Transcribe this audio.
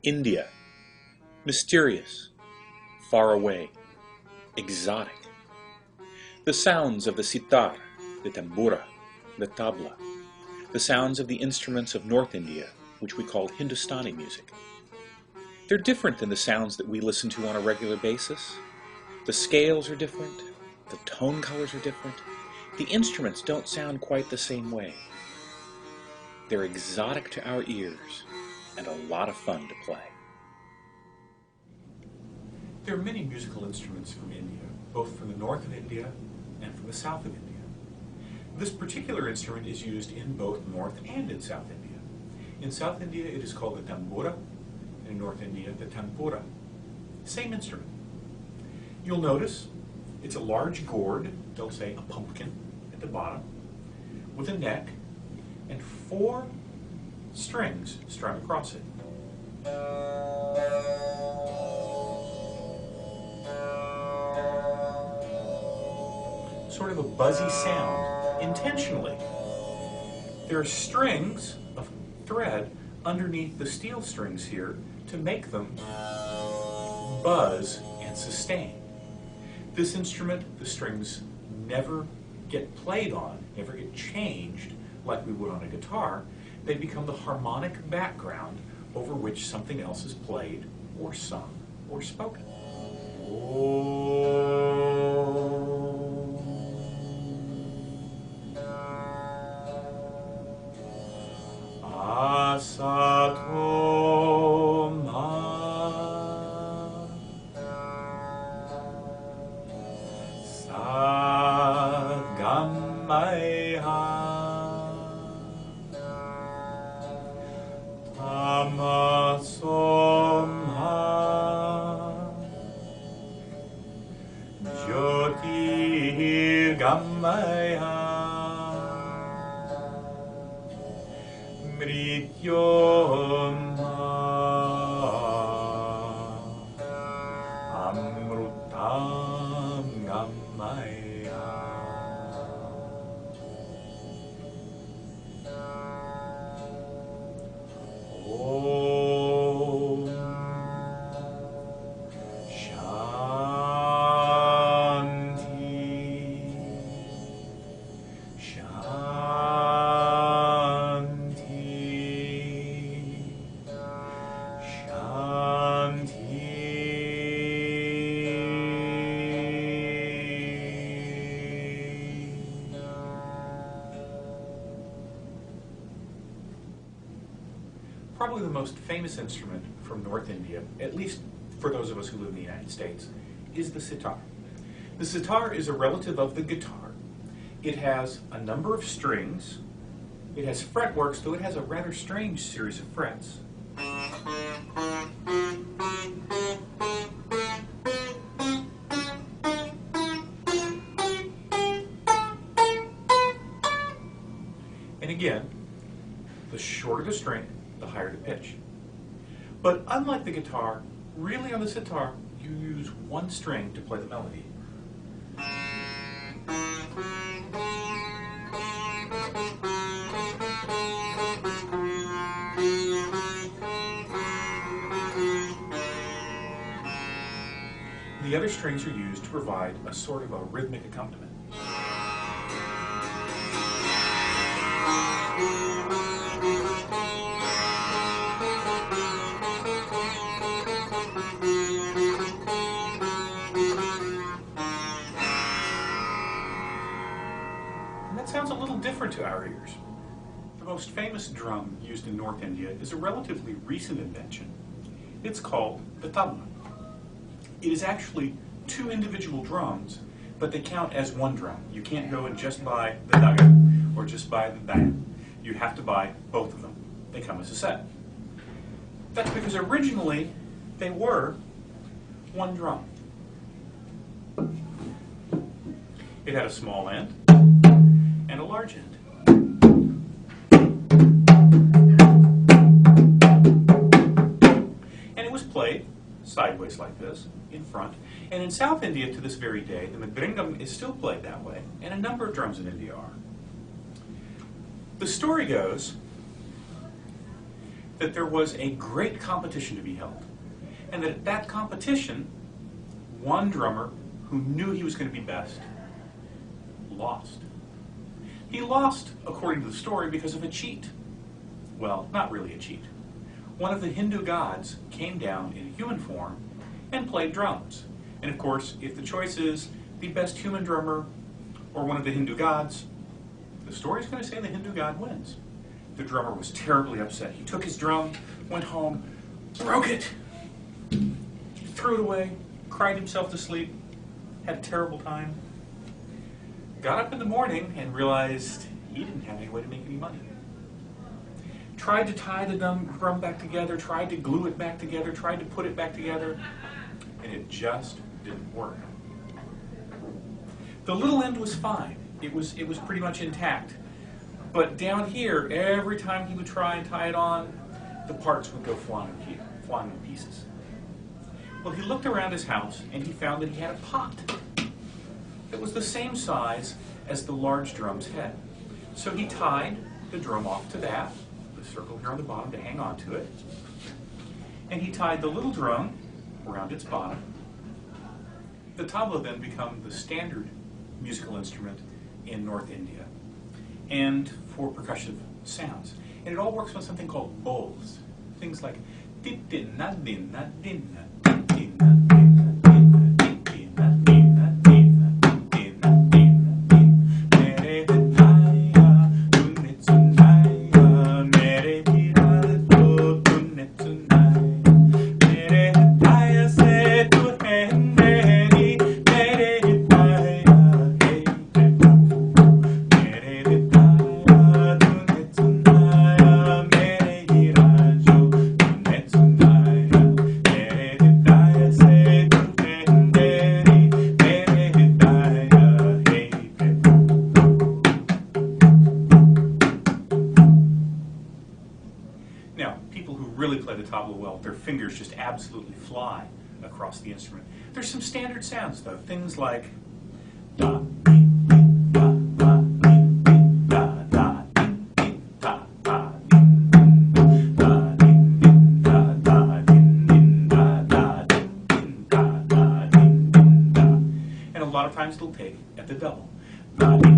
India. Mysterious, far away, exotic. The sounds of the sitar, the tambura, the tabla. The sounds of the instruments of North India, which we call Hindusthani music. They're different than the sounds that we listen to on a regular basis. The scales are different, the tone colors are different, the instruments don't sound quite the same way. They're exotic to our ears and a lot of fun to play. There are many musical instruments from India, both from the north of India and from the south of India. This particular instrument is used in both North and in South India. In South India it is called the Tambura, and in North India the Tambura. Same instrument. You'll notice it's a large gourd, they'll say a pumpkin at the bottom, with a neck and 4 strings strung across it. Sort of a buzzy sound, intentionally. There are strings of thread underneath the steel strings here to make them buzz and sustain. This instrument, the strings never get played on, never get changed like we would on a guitar. They become the harmonic background over which something else is played or sung or spoken. Probably the most famous instrument from North India, at least for those of us who live in the United States, is the sitar. The sitar is a relative of the guitar. It has a number of strings. It has fretwork, so it has a rather strange series of frets. And again, the shorter the string, the higher the pitch. But unlike the guitar, really on the sitar, you use one string to play the melody. The other strings are used to provide a sort of a rhythmic accompaniment. Sounds a little different to our ears. The most famous drum used in North India is a relatively recent invention. It's called the tabla. It is actually 2 individual drums, but they count as one drum. You can't go and just buy the daga or just buy the band. You have to buy both of them. They come as a set. That's because originally they were one drum. It had a small end and a large end. And it was played sideways like this, in front. And in South India to this very day, the mridangam is still played that way, and a number of drums in India are. The story goes that there was a great competition to be held, and that at that competition, one drummer who knew he was going to be best lost. He lost, according to the story, because of a cheat. Well, not really a cheat. One of the Hindu gods came down in human form and played drums. And of course, if the choice is the best human drummer or one of the Hindu gods, the story's going to say the Hindu god wins. The drummer was terribly upset. He took his drum, went home, broke it, threw it away, cried himself to sleep, had a terrible time. Got up in the morning and realized he didn't have any way to make any money. Tried to tie the drum back together, tried to glue it back together, tried to put it back together, and it just didn't work. The little end was fine. It was pretty much intact. But down here, every time he would try and tie it on, the parts would go flying to pieces. Well, he looked around his house and he found that he had a pot that was the same size as the large drum's head. So he tied the drum off to that, the circle here on the bottom to hang on to it, and he tied the little drum around its bottom. The tabla then became the standard musical instrument in North India and for percussive sounds. And it all works on something called bowls. Things like din-din-na, din-na, din-na, din-na, din-na, din-na, din-na, din-na, din-na, din-na, din-na, mere vidaya, tunne tsunaya, mere virada to, tunne tsunaya, mere vidaya se tu hai meri, mere vidaya hey mere vidaya tunne tsunaya, mere virajo tunne tsunaya, mere vidaya se tu hai meri, mere vidaya hey Now, people who really play the tabla well, their fingers just absolutely fly across the instrument. There's some standard sounds, though, things like da, di, di, da, da, di, di, da, da, di, di, da, da, din, da, din, din, da, da, din, din, da, da, din, din, da, da, din, din, da. And a lot of times they'll take at the double. Da, di,